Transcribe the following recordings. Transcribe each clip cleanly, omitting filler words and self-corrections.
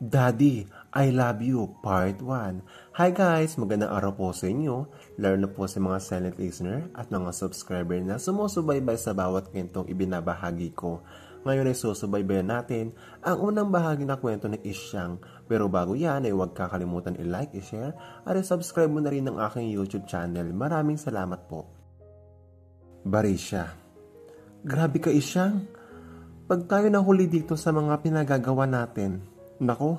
Daddy, I Love You, Part 1. Hi guys! Magandang araw po sa inyo, lalo na po sa mga silent listener at mga subscriber na sumusubaybay sa bawat kwentong ibinabahagi ko. Ngayon ay susubaybayan natin ang unang bahagi na kwento ng Isyang. Pero bago yan ay huwag kakalimutan i-like, i-share at i-subscribe mo na rin ang aking YouTube channel. Maraming salamat po. Barisha. Grabe ka, Isyang. Pag tayo nahuli dito sa mga pinagagawa natin, nako,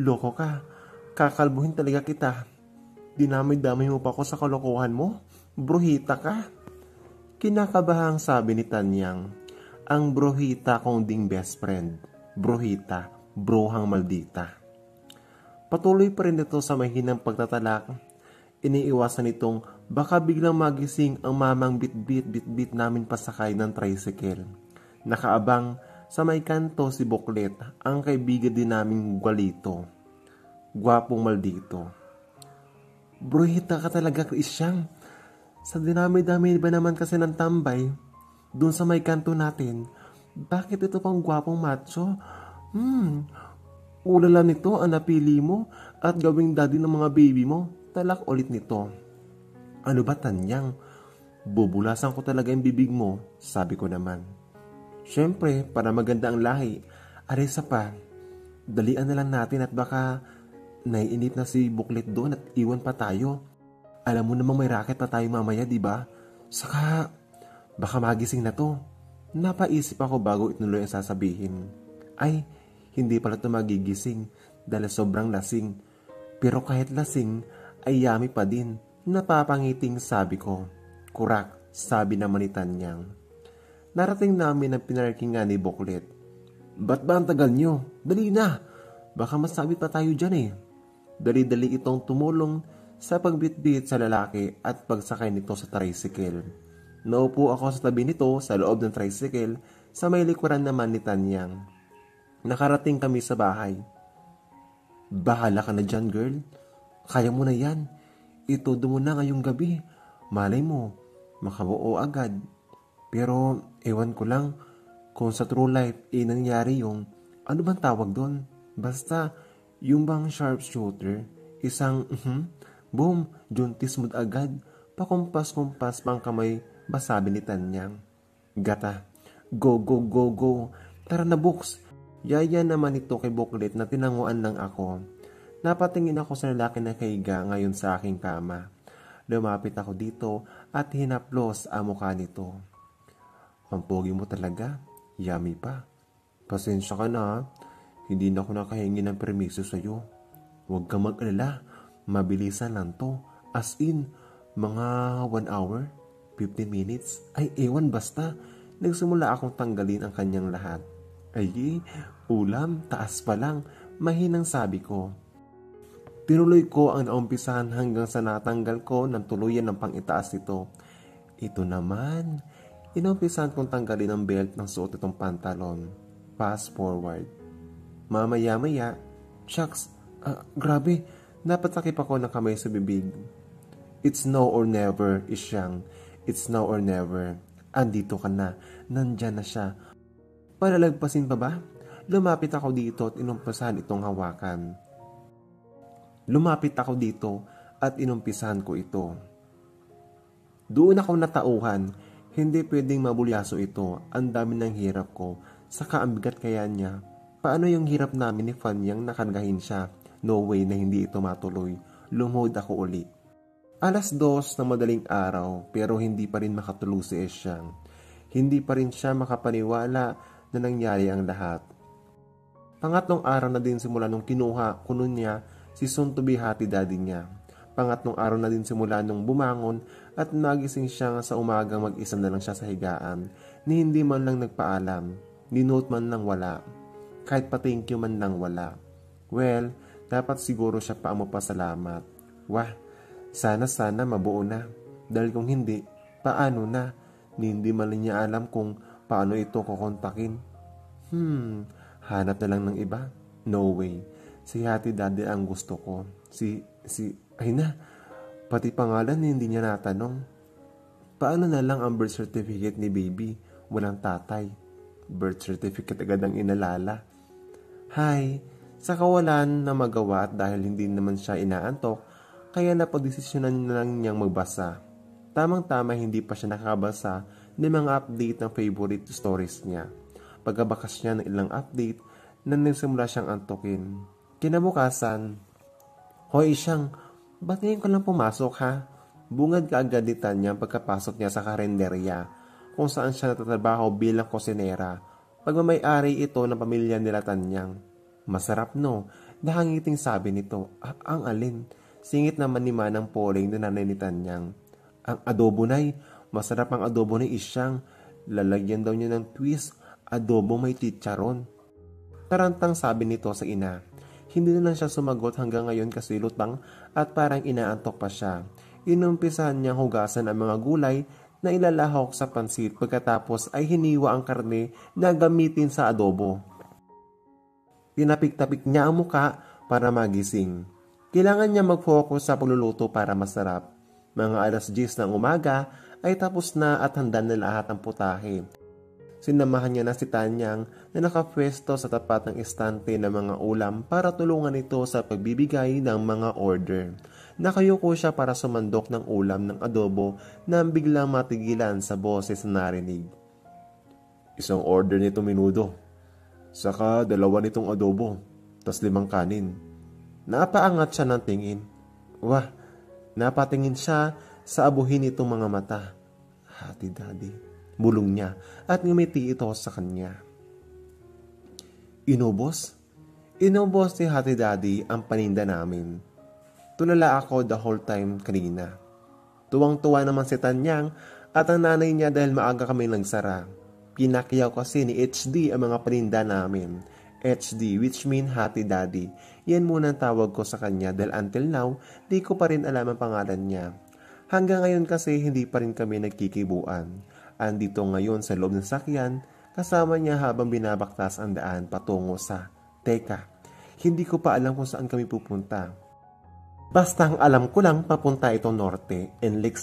loko ka. Kakalbuhin talaga kita. Dinamay-damay mo pa ako sa kalokohan mo. Bruhita ka. Kinakabahang sabi ni Tanyang, ang bruhita kong ding best friend. Bruhita, bruhang maldita. Patuloy pa rin ito sa mahinang pagtatalak. Iniiwasan itong baka biglang magising ang mamang bit-bit namin pasakay ng tricycle. Nakaabang sa may kanto si Buklet, ang kaibigan din naming Gwalito. Gwapong maldito. Bruhita ka talaga, Isyang. Sa dinami-dami ba naman kasi ng tambay, dun sa may kanto natin, bakit ito pang gwapong macho? Ulala nito ang napili mo at gawing daddy ng mga baby mo. Talak ulit nito. Ano ba, Tanyang? Bubulasan ko talaga yung bibig mo, sabi ko naman. Siyempre, para maganda ang lahi. Aresa pa, dalian na lang natin at baka naiinip na si Buklet doon at iwan pa tayo. Alam mo namang may racket pa tayo mamaya, di ba? Saka, baka magising na to. Napaisip ako bago ituloy ang sasabihin. Ay, hindi pala ito magigising dahil sobrang lasing. Pero kahit lasing, ay yummy pa din. Napapangiting sabi ko. Kurak, sabi naman ni Tanyang. Narating namin ang pinarkingan ni Buklet. Ba't ba ang tagal nyo? Dali na! Baka masabit pa tayo dyan eh. Dali-dali itong tumulong sa pagbitbit sa lalaki at pagsakay nito sa tricycle. Naupo ako sa tabi nito sa loob ng tricycle sa may likuran naman ni Tanyang. Nakarating kami sa bahay. Bahala ka na dyan, girl. Kaya mo na yan. Itudo mo na ngayong gabi. Malay mo, makabuo agad. Pero ewan ko lang kung sa true life nangyari yung ano bang tawag doon? Basta yung bang sharpshooter, isang boom, juntis mood agad, pakumpas-kumpas pang kamay, basabi ni Tanyang. Gata, go, tara na books. Yaya naman ito kay Buklet na tinanguan lang ako. Napatingin ako sa lalaki na kaiga ngayon sa aking kama. Lumapit ako dito at hinaplos ang mukha nito. Ang pogi mo talaga, yummy pa. Pasensya ka na, hindi na ako nakahingi ng permiso sa'yo. Huwag kang mag-alala, mabilisan lang to. As in, mga 1 hour, 15 minutes, ay ewan basta. Nagsimula akong tanggalin ang kanyang lahat. Ay, ulam, taas pa lang, mahinang sabi ko. Tinuloy ko ang naumpisahan hanggang sa natanggal ko ng tuluyan ng pang-itaas nito. Ito naman, inumpisahan kong tanggalin ang belt ng suot itong pantalon. Fast forward. Mamaya-maya, shucks, grabe, napatakip ako ng kamay sa bibig. It's now or never, Isyang. It's now or never. Andito ka na, nandyan na siya. Palalagpasin pa ba? Lumapit ako dito at inumpisahan itong hawakan. Lumapit ako dito at inumpisahan ko ito. Doon ako natauhan. Hindi pwedeng mabulyaso ito. Ang dami ng hirap ko. Saka ang bigat kaya niya. Paano yung hirap namin ni Fanyang nakargahin siya? No way na hindi ito matuloy. Lumuhod ako uli. 2:00 na madaling araw pero hindi pa rin makatulog si Isyang. Hindi pa rin siya makapaniwala na nangyari ang lahat. Pangatlong araw na din simula nung kinuha kuno niya si soon-to-be hati daddy niya. Pangatlong araw na din simula nung bumangon at nagising siya sa umagang mag-isa na lang siya sa higaan ni hindi man lang nagpaalam, ni note man lang wala, kahit pa thank you man lang wala. Well, dapat siguro siya pa ang mapasalamat. Wah, sana mabuo na. Dahil kung hindi, paano na? Ni hindi man niya alam kung paano ito kukontakin. Hanap na lang ng iba? No way. Si hati daddy ang gusto ko. Ay na, pati pangalan hindi niya natanong. Paano na lang ang birth certificate ni baby? Walang tatay. Birth certificate agad ang inalala. Hay, sa kawalan na magawa at dahil hindi naman siya inaantok, kaya napagdesisyonan na lang niyang magbasa. Tamang-tama hindi pa siya nakabasa ng mga update ng favorite stories niya. Pagkabakas niya ng ilang update, na nagsimula siyang antukin. Kinabukasan, Hoy Isyang, ba't ngayon ka lang pumasok ha? Bungad kaagad ni Tanya pagkapasok niya sa karinderya, kung saan siya natatrabaho bilang kusinera. Pagmamay-ari ito ng pamilya nila Tanyang. Masarap no, nakangiting sabi nito. Ang alin? Singit naman ni Manang Poling na nanay ni Tanyang. Ang adobo nay, masarap ang adobo ni Isyang. Lalagyan daw niya ng twist, adobo may chicharon. Tarantang sabi nito sa ina. Hindi na lang siya sumagot hanggang ngayon kasi lutang at parang inaantok pa siya. Inumpisahan niyang hugasan ang mga gulay na ilalahok sa pansit pagkatapos ay hiniwa ang karne na gamitin sa adobo. Tinapik-tapik niya ang muka para magising. Kailangan niya mag-focus sa pagluluto para masarap. Mga alas 10 ng umaga ay tapos na at handa na lahat ng putahe. Sinamahan niya na si Tanyang na nakapwesto sa tapat ng estante ng mga ulam para tulungan ito sa pagbibigay ng mga order. Nakayuko siya para sumandok ng ulam ng adobo na biglang matigilan sa boses na narinig. Isang order nito menudo. Saka 2 nitong adobo, tas 5 kanin. Napaangat siya ng tingin. Wah, napatingin siya sa abuhin nitong mga mata. Hati daddy, bulong niya at ngumiti ito sa kanya. Inubos? Inubos ni Hati Daddy ang paninda namin. Tulala ako the whole time kanina. Tuwang-tuwa naman si Tanyang at ang nanay niya dahil maaga kami nagsara. Pinakyaw kasi ni HD ang mga paninda namin. HD, which mean Hati Daddy. Yan muna ang tawag ko sa kanya dahil until now, di ko pa rin alam ang pangalan niya. Hanggang ngayon kasi hindi pa rin kami nagkikibuan. Andito ngayon sa loob ng sakyan, kasama niya habang binabaktas ang daan patungo sa... Teka, hindi ko pa alam kung saan kami pupunta. Basta ang alam ko lang papunta ito norte, NLEX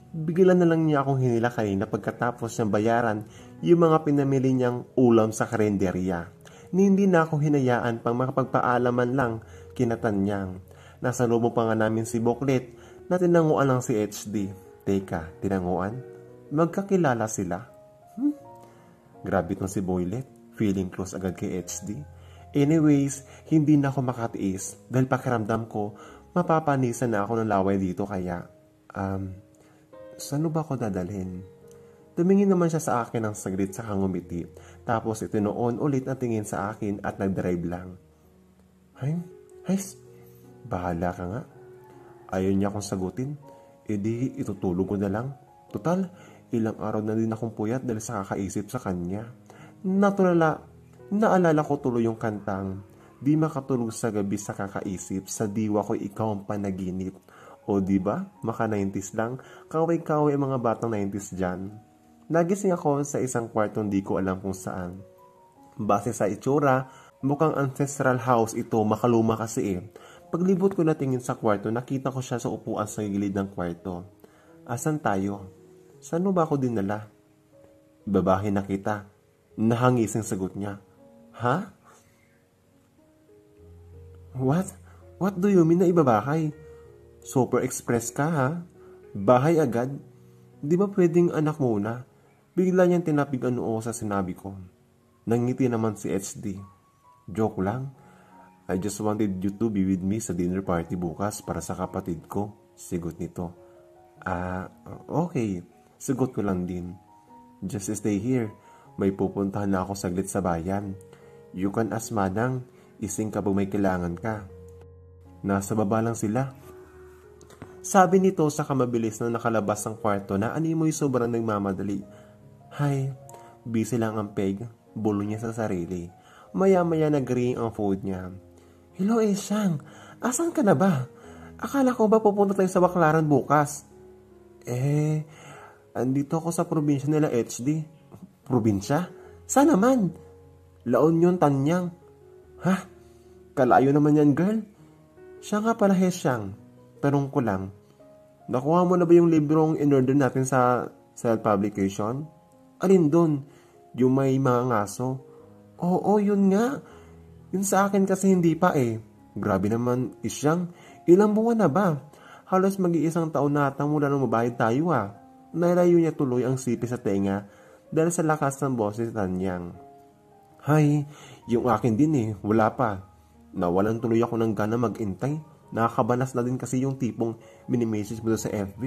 Bigla na lang niya akong hinila kanina pagkatapos niyang bayaran yung mga pinamili niyang ulam sa karinderya. Hindi na ako hinayaan pang makapagpaalaman lang kinatanyang. Nasa loob pa nga namin si Boklet na tinanguan lang si HD. Teka, tinanguan? Magkakilala sila? Grabe itong si Boylet. Feeling close agad kay HD. Anyways, hindi na ako makatiis dahil pakiramdam ko mapapanisan na ako ng laway dito kaya saan ba ako dadalhin? Tumingin naman siya sa akin ng saglit sa ngumiti. Tapos itinoon ulit ang tingin sa akin at nag-drive lang. Hay, bahala ka nga. Ayaw niya akong sagutin. Di itutulog ko na lang. Total, ilang araw na din akong puyat dahil sa kakaisip sa kanya. Naalala ko tuloy yung kantang, di makatulog sa gabi sa kakaisip, sa diwa ko ikaw ang panaginip. O diba, maka 90s lang, kaway-kaway ang mga batang 90s dyan. Nagising ako sa isang kwartong di ko alam kung saan. Base sa itsura, mukhang ancestral house ito, makaluma kasi Paglibot ko na tingin sa kwarto, nakita ko siya sa upuan sa gilid ng kwarto. Asan tayo? Saan mo ba ako dinala? Babahin na kita. Nahangising sagot niya. Ha? What? What do you mean na ibabahay? Super express ka ha? Bahay agad? Di ba pwedeng anak muna? Bigla niyang tinapig ang noo sa sinabi ko. Nangiti naman si HD. Joke lang. I just wanted you to be with me sa dinner party bukas para sa kapatid ko. Sigot nito. Okay. Sigot ko lang din. Just stay here. May pupuntahan na ako saglit sa bayan. You can ask Manang. Ising kapag may kailangan ka. Nasa baba lang sila. Sabi nito sa kamabilis na nakalabas ng kwarto na animoy sobrang nagmamadali. Hay, busy lang ang peg. Bulo niya sa sarili. Maya-maya nag-ring ang phone niya. Hello Isyang, asan ka na ba? Akala ko ba pupunta tayo sa Baclaran bukas? Andito ako sa probinsya nila HD. Probinsya? Saan naman? La Union, Tanyang. Ha? Kalayo naman yan, girl. Siya nga pala, Hesyang. Tanong ko lang. Nakuha mo na ba yung librong in-order natin sa Self-publication? Alin dun? Yung may mga ngaso? Oo, yun nga. Yun sa akin kasi hindi pa eh. Grabe naman, Isyang. Ilang buwan na ba? Halos mag-iisang taon na ata mula nang mabayad tayo ah. Nalayo niya tuloy ang sipi sa tenga dahil sa lakas ng boses Tanyang. Hay, yung akin din eh, wala pa. Nawalan tuloy ako ng gana mag-intay. Nakakabanas na din kasi yung tipong mini-message mo sa FB.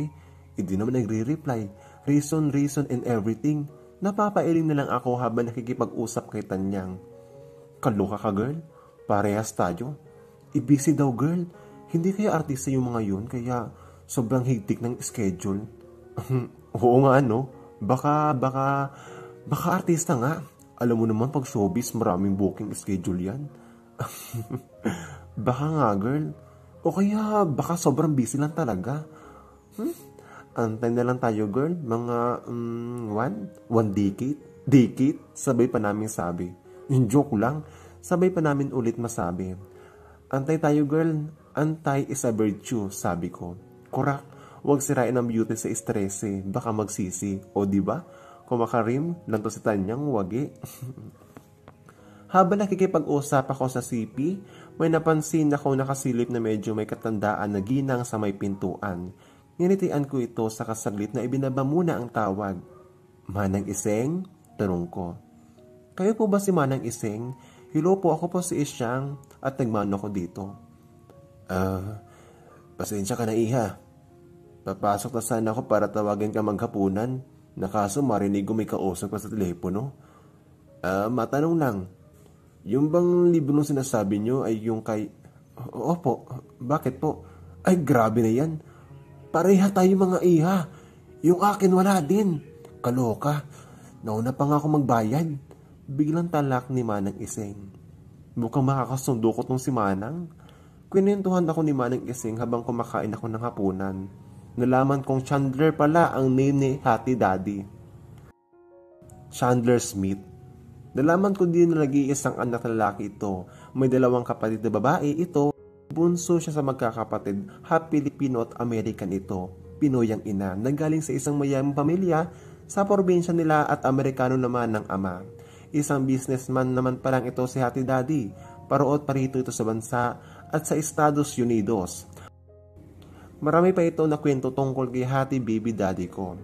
Hindi naman nagre-reply. Reason, and everything. Napapailing na lang ako habang nakikipag-usap kay Tanyang. Kaloka ka girl? Parehas tayo. I-busy daw girl. Hindi kaya artista yung mga yun kaya sobrang higtik ng schedule. Oo nga no. Baka artista nga. Alam mo naman pag showbiz maraming booking schedule yan. Baka nga girl. O kaya baka sobrang busy lang talaga. Antay na lang tayo girl. Mga one decade. Decade? Sabay pa namin sabi. Yung joke lang. Sabay pa namin ulit masabi. Antay tayo girl. Antay is a virtue, sabi ko. Kurak. Huwag sirain ang beauty sa stress eh. Baka magsisi. O diba? Kumakarim lang to si Tanyang wagi. Habang nakikipag-usap ako sa CP, may napansin ako nakasilip na medyo may katandaan na ginang sa may pintuan. Nginitian ko ito sa kasaglit na ibinaba muna ang tawag. Manang Iseng? Tanong ko. Kayo po ba si Manang Iseng? Hello po, ako po si Isyang at nagmano ko dito. Pasensya ka na iha. Papasok na sana ako para tawagin ka maghapunan. Nakaso marinig ko may kausap ka sa telepono. Matanong lang. Yung bang libro nung sinasabi nyo ay yung kay... Opo, bakit po? Ay grabe na yan. Pareha tayo mga iha. Yung akin wala din. Kaloka. Nauna pa nga ako magbayad. Biglang talak ni Manang Iseng. Mukhang makakasundo ko tong si Manang. Kwentuhan ako ni Manang Iseng habang kumakain ako ng hapunan. Nalaman kong Chandler pala ang name ni Hati Daddy. Chandler Smith. Nalaman ko din na nag-iisang anak na lalaki ito. May dalawang kapatid na babae ito. Bunso siya sa magkakapatid. Half Filipino at American ito. Pinoy ang ina. Nanggaling sa isang mayamang pamilya. Sa probinsya nila at Amerikano naman ng ama. Isang businessman naman palang ito si Hati Daddy. Paroot parito ito sa bansa at sa Estados Unidos. Marami pa ito na kwento tungkol kay Hati Baby Daddy ko.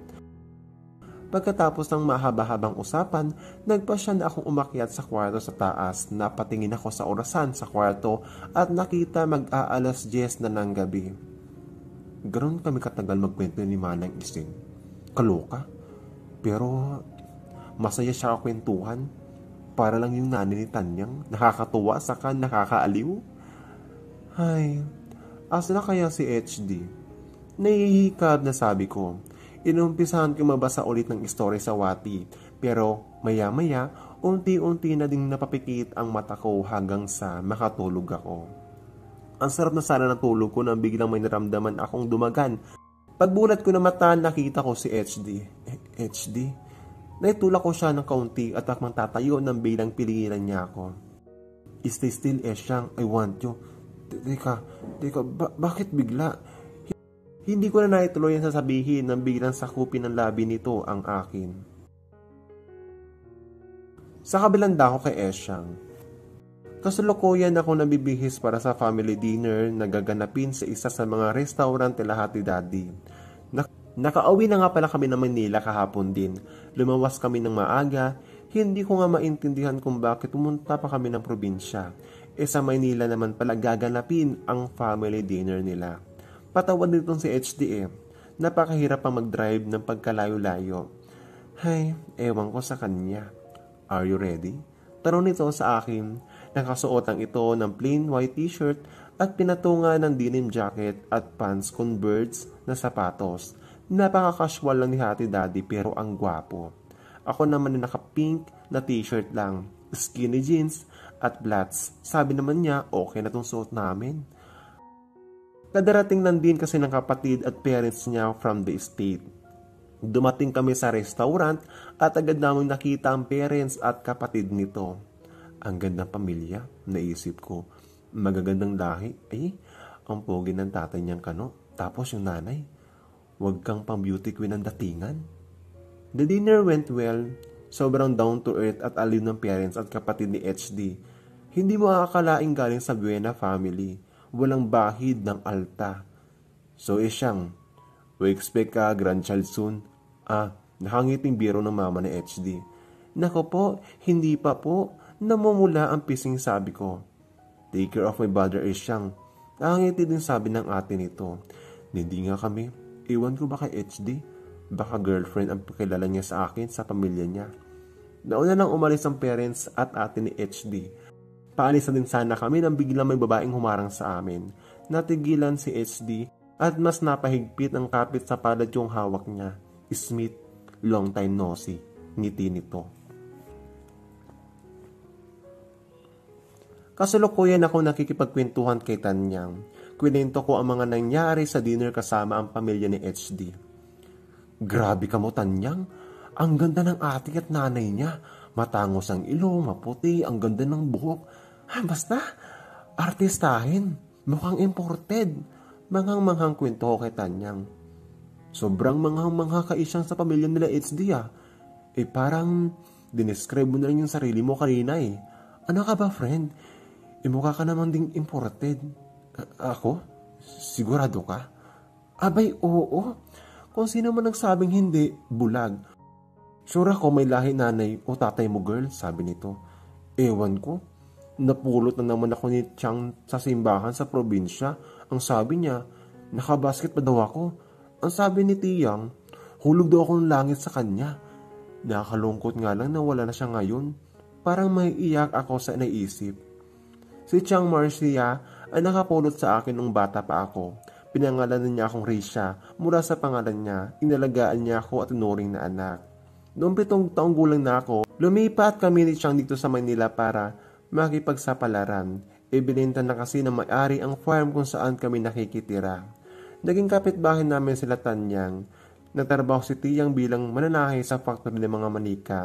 Pagkatapos ng mahaba-habang usapan, nagpasya na akong umakyat sa kwarto sa taas. Napatingin ako sa orasan sa kwarto at nakita mag-aalas 10 na ng gabi. Ganon kami katagal magkwento ni Manang Iseng. Kaloka. Pero masaya siya kwentuhan. Para lang yung nanay ni Tanyang. Nakakatuwa saka nakakaaliw. Ay, asa na kaya si HD? Nahihikab na sabi ko. Inumpisahan ko mabasa ulit ng story sa Wati. Pero maya-maya, unti-unti na ding napapikit ang mata ko hanggang sa makatulog ako. Ang sarap na sana ng tulog ko nang biglang may naramdaman akong dumagan. Pagbulat ko na mata, nakita ko si HD. HD? Naitulak ko siya ng kaunti at akmang tatayo nang bilang piligiran niya ako. Stay still, Esyang. I want you. Teka, bakit bigla? Hindi ko na naituloy ang sasabihin nang biglang sakupin ng labi nito ang akin. Sa kabilang dako kay Esyang. Kasalukuyan ako nabibihis para sa family dinner na gaganapin sa isa sa mga restaurant nila Hati Daddy. Nakauwi na nga pala kami ng Manila kahapon din. Lumawas kami ng maaga. Hindi ko nga maintindihan kung bakit pumunta pa kami ng probinsya. Sa Manila naman pala gaganapin ang family dinner nila. Patawad nitong si HD eh. Napakahirap pang mag-drive ng pagkalayo-layo. Hay, ewan ko sa kanya. Are you ready? Tanong nito sa akin. Nakasuotang ito ng plain white t-shirt at pinatungan ng denim jacket at pants Converse na sapatos. Napaka-casual lang ni Hati Daddy pero ang gwapo. Ako naman na naka-pink na t-shirt lang, skinny jeans at flats. Sabi naman niya okay na tong suot namin. Kadarating lang din kasi ng kapatid at parents niya from the state. Dumating kami sa restaurant at agad namin nakita ang parents at kapatid nito. Ang gandang pamilya, naisip ko. Magagandang lahi. Ang pogi ng tatay niyang kano. Tapos yung nanay. Huwag kang pang beauty queen ang datingan. The dinner went well. Sobrang down to earth at aliw ng parents at kapatid ni HD. Hindi mo aakalaing galing sa Buena family. Walang bahid ng alta. So siyang, we expect ka grandchild soon. Nakangiting biro ng mama ni HD. Nako po, hindi pa po. Namumula ang pising sabi ko. Take care of my brother siyang. Nakangiti din sabi ng ate nito. Hindi nga kami. Iwan ko ba kay HD? Baka girlfriend ang pakilala niya sa akin sa pamilya niya. Nauna nang umalis ang parents at ate ni HD. Paalis na din sana kami nang biglang may babaeng humarang sa amin. Natigilan si HD at mas napahigpit ang kapit sa palad yung hawak niya. Smith, long time no see. Ngiti nito. Kasalukuyan ako nakikipagkwentuhan kay Tanyang. Kwento ko ang mga nangyari sa dinner kasama ang pamilya ni HD. Grabe ka mo, Tanyang. Ang ganda ng ate at nanay niya. Matangos ang ilong, maputi, ang ganda ng buhok. Basta, artistahin. Mukhang imported. Manghang-manghang kwento ko kay Tanyang. Sobrang manghang-mangha ka isyang sa pamilya nila HD parang dinescribe mo na lang yung sarili mo kanina Ano ka ba, friend? Mukha ka naman ding imported. Ako? Sigurado ka? Abay, oo. Kung sino man nagsabing hindi, bulag. Sure ako may lahi nanay o tatay mo, girl, sabi nito. Ewan ko. Napulot na naman ako ni Chang sa simbahan sa probinsya. Ang sabi niya, nakabasket pa daw ako. Ang sabi ni Tiyang, hulog daw ako ng langit sa kanya. Nakakalungkot nga lang na wala na siya ngayon. Parang may iyak ako sa naisip. Si Chang Marcia ay nakapulot sa akin nung bata pa ako. Pinangalanan niya akong Risha. Mula sa pangalan niya, inalagaan niya ako at tunuring na anak. Noong 7 taong gulang na ako, lumipat kami ni Chang dito sa Manila para makipagsapalaran. Ibinenta na kasi na may-ari ang farm kung saan kami nakikitira. Naging kapitbahay namin sila Tanyang. Nagtrabaho si Tiyang bilang mananahe sa factory ng mga manika.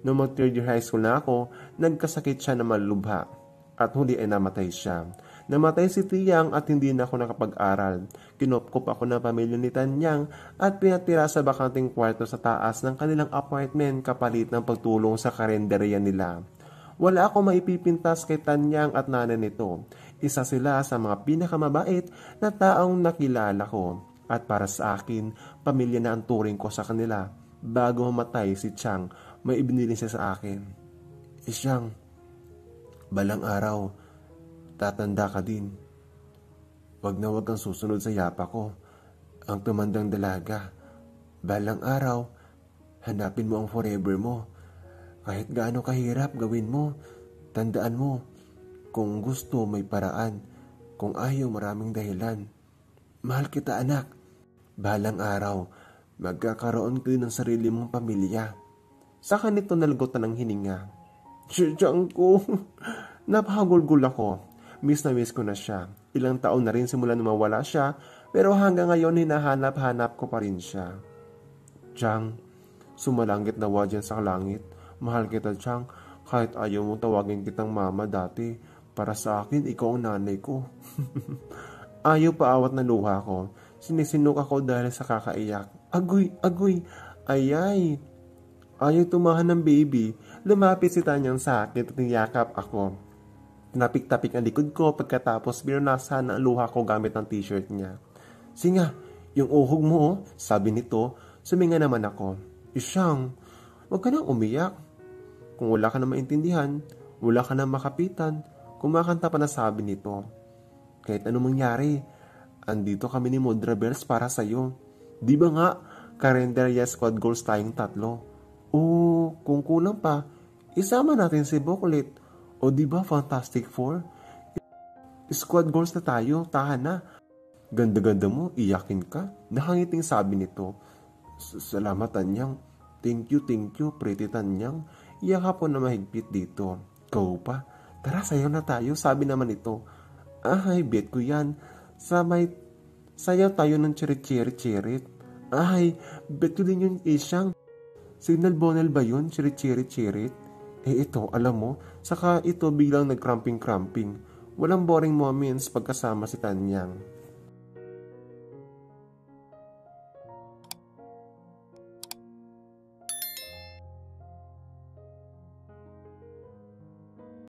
Noong mag-third year high school na ako, nagkasakit siya na malubha. At huli ay namatay siya. Namatay si Tiyang at hindi na ako nakapag-aral. Kinopkop ako ng pamilya ni Tanyang at pinatira sa bakanting kwarto sa taas ng kanilang apartment kapalit ng pagtulong sa karinderya nila. Wala ako maipipintas kay Tanyang at nanay nito. Isa sila sa mga pinakamabait na taong nakilala ko. At para sa akin, pamilya na ang turing ko sa kanila. Bago mamatay si Chang, may ibinili siya sa akin. Chang, balang araw, tatanda ka din. Wag na wag kang susunod sa yapa ko. Ang tumandang dalaga. Balang araw, hanapin mo ang forever mo. Kahit gaano kahirap gawin mo, tandaan mo, kung gusto may paraan, kung ayaw maraming dahilan. Mahal kita, anak. Balang araw, magkakaroon kayo ng sarili mong pamilya. Saka nito nalagotan ng hininga. Diyan ko. Napahagulgul ako. Miss na miss ko na siya. Ilang taon na rin simula na mawala siya, pero hanggang ngayon hinahanap-hanap ko pa rin siya. Chang, sumalangit na dyan sa langit. Mahal kita, Chang. Kahit ayaw mong tawagin kitang mama dati, para sa akin, ikaw ang nanay ko. Ayaw paawat na luha ko. Sinisinok ako dahil sa kakaiyak. Agoy, ayay. Ayaw tumahan ng baby. Lumapit si Tanyang sa akin at niyakap ako. Napik-tapik ang likod ko pagkatapos binunasan ang luha ko gamit ang t-shirt niya. Singa, yung uhog mo, sabi nito, suminga naman ako. Isyang, huwag ka nang umiyak. Kung wala ka na maintindihan, wala ka na makapitan, kumakanta pa na sabi nito. Kahit anong mangyari, andito kami ni Mudra Bells para sa'yo. Di ba nga, karinderya squad goals tayong 3? O, kung kulang pa, isama natin si Boklit. O di ba Fantastic Four? Squad goals na tayo, tahan na. Ganda-ganda mo, iyakin ka. Nakangiting sabi nito. Salamat, Tanyang. Thank you, pretty Tanyang. Iyak po na mahigpit dito. Kau pa, tara sayaw na tayo, sabi naman ito. Ay, bet ko yan. Sayaw tayo ng chirit-chirit. Ay, bet ko din yun, Isyang. Signal Bonel ba yun? Chirit-chirit? Ito, alam mo, saka ito biglang nag-cramping. Walang boring moments pagkasama si Tanyang.